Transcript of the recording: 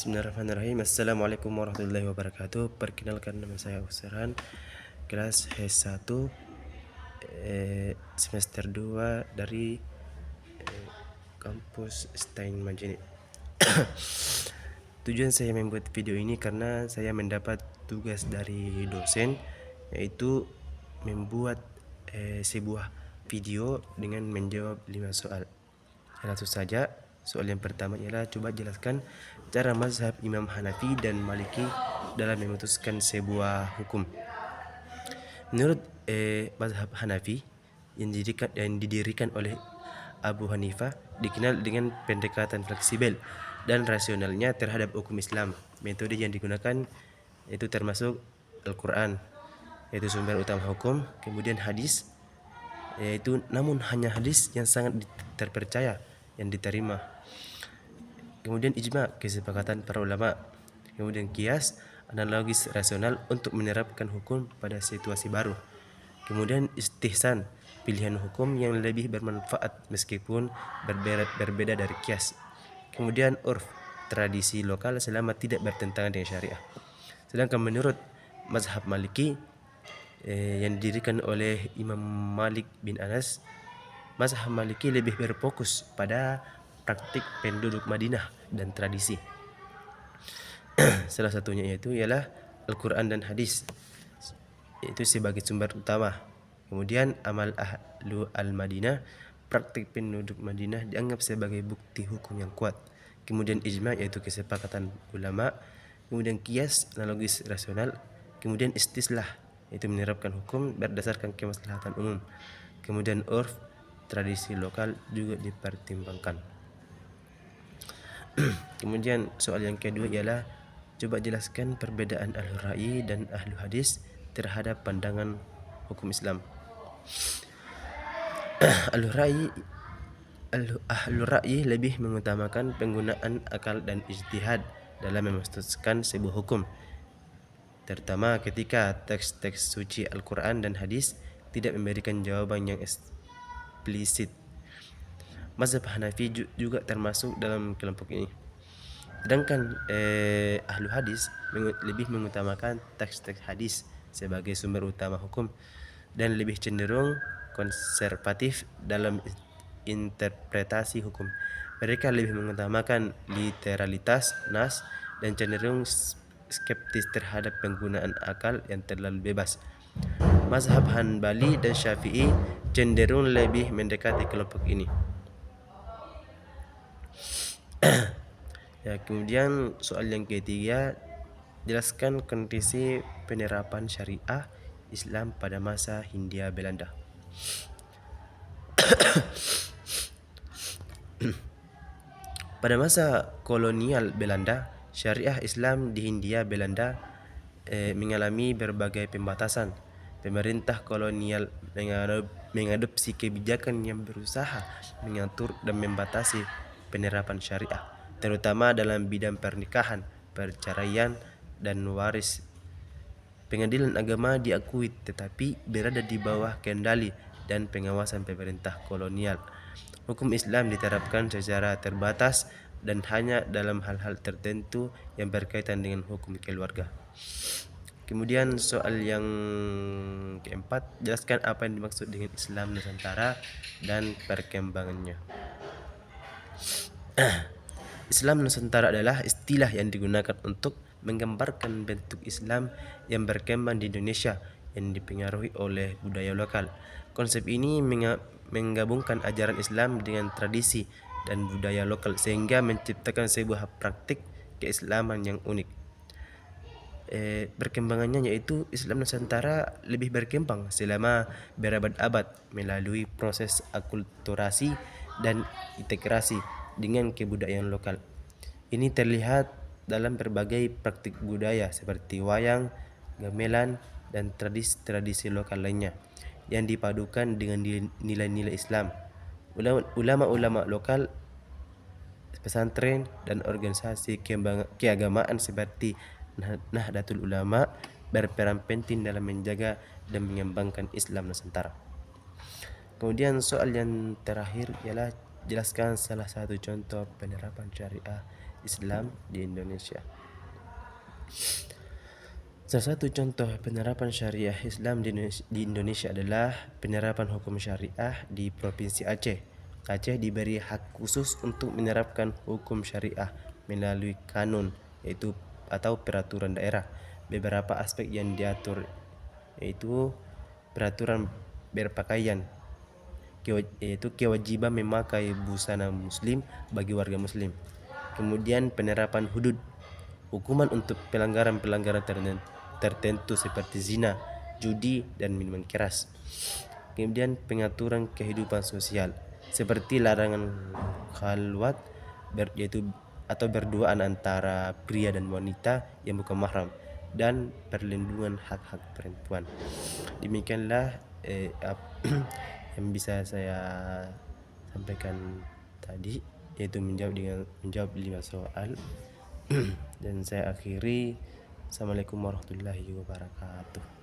Bismillahirrahmanirrahim. Assalamualaikum warahmatullahi wabarakatuh. Perkenalkan, nama saya Usran, kelas S1, semester 2 dari kampus Stein Majene. Tujuan saya membuat video ini karena saya mendapat tugas dari dosen, yaitu membuat sebuah video dengan menjawab 5 soal. Langsung saja, soal yang pertama ialah coba jelaskan cara mazhab Imam Hanafi dan Maliki dalam memutuskan sebuah hukum. Menurut mazhab Hanafi yang didirikan oleh Abu Hanifah, dikenal dengan pendekatan fleksibel dan rasionalnya terhadap hukum Islam. Metode yang digunakan itu termasuk Al-Quran, yaitu sumber utama hukum, kemudian hadis, yaitu namun hanya hadis yang sangat terpercaya yang diterima, kemudian ijma, kesepakatan para ulama, kemudian kias, analogis rasional untuk menerapkan hukum pada situasi baru, kemudian istihsan, pilihan hukum yang lebih bermanfaat meskipun berbeda dari kias, kemudian urf, tradisi lokal selama tidak bertentangan dengan syariah. Sedangkan menurut mazhab Maliki yang didirikan oleh Imam Malik bin Anas, mazhab Maliki lebih berfokus pada praktik penduduk Madinah dan tradisi. Salah satunya ialah Al-Quran dan hadis, itu sebagai sumber utama. Kemudian amal ahlu al-Madinah, praktik penduduk Madinah dianggap sebagai bukti hukum yang kuat. Kemudian ijma, yaitu kesepakatan ulama. Kemudian qiyas, analogis rasional. Kemudian istislah, yaitu menerapkan hukum berdasarkan kemaslahatan umum. Kemudian urf, tradisi lokal juga dipertimbangkan. Kemudian soal yang kedua ialah coba jelaskan perbedaan ahlu ra'yi dan ahlu hadis terhadap pandangan hukum Islam. Ahlu ra'yi lebih mengutamakan penggunaan akal dan ijtihad dalam memutuskan sebuah hukum, terutama ketika teks-teks suci Al-Quran dan hadis tidak memberikan jawaban yang eksplisit. Mazhab Hanafi juga termasuk dalam kelompok ini. Sedangkan ahlu hadis lebih mengutamakan teks-teks hadis sebagai sumber utama hukum dan lebih cenderung konservatif dalam interpretasi hukum. Mereka lebih mengutamakan literalitas nas dan cenderung skeptis terhadap penggunaan akal yang terlalu bebas. Mazhab Hanbali dan Syafi'i cenderung lebih mendekati kelompok ini. Kemudian soal yang ketiga, jelaskan kondisi penerapan syariah Islam pada masa Hindia Belanda. Pada masa kolonial Belanda, syariah Islam di Hindia Belanda mengalami berbagai pembatasan. Pemerintah kolonial mengadopsi kebijakan yang berusaha mengatur dan membatasi penerapan syariah, terutama dalam bidang pernikahan, perceraian, dan waris. Pengadilan agama diakui tetapi berada di bawah kendali dan pengawasan pemerintah kolonial. Hukum Islam diterapkan secara terbatas dan hanya dalam hal-hal tertentu yang berkaitan dengan hukum keluarga. Kemudian soal yang keempat, jelaskan apa yang dimaksud dengan Islam Nusantara dan perkembangannya. Islam Nusantara adalah istilah yang digunakan untuk menggambarkan bentuk Islam yang berkembang di Indonesia yang dipengaruhi oleh budaya lokal. Konsep ini menggabungkan ajaran Islam dengan tradisi dan budaya lokal sehingga menciptakan sebuah praktik keislaman yang unik. Perkembangannya yaitu Islam Nusantara lebih berkembang selama berabad-abad melalui proses akulturasi dan integrasi dengan kebudayaan lokal. Ini terlihat dalam berbagai praktik budaya seperti wayang, gamelan, dan tradisi-tradisi lokal lainnya yang dipadukan dengan nilai-nilai Islam. Ulama-ulama lokal, pesantren, dan organisasi keagamaan seperti Nahdlatul Ulama berperan penting dalam menjaga dan mengembangkan Islam Nusantara. Kemudian soal yang terakhir ialah jelaskan salah satu contoh penerapan syariah Islam di Indonesia. Salah satu contoh penerapan syariah Islam di Indonesia adalah penerapan hukum syariah di Provinsi Aceh. Aceh diberi hak khusus untuk menerapkan hukum syariah melalui kanun, yaitu atau peraturan daerah. Beberapa aspek yang diatur yaitu peraturan berpakaian, yaitu kewajiban memakai busana muslim bagi warga muslim. Kemudian penerapan hudud, hukuman untuk pelanggaran-pelanggaran tertentu seperti zina, judi, dan minuman keras. Kemudian pengaturan kehidupan sosial seperti larangan khalwat yaitu atau berduaan antara pria dan wanita yang bukan mahram, dan perlindungan hak-hak perempuan. Demikianlah yang bisa saya sampaikan tadi, yaitu menjawab 5 soal. Dan saya akhiri. Assalamualaikum warahmatullahi wabarakatuh.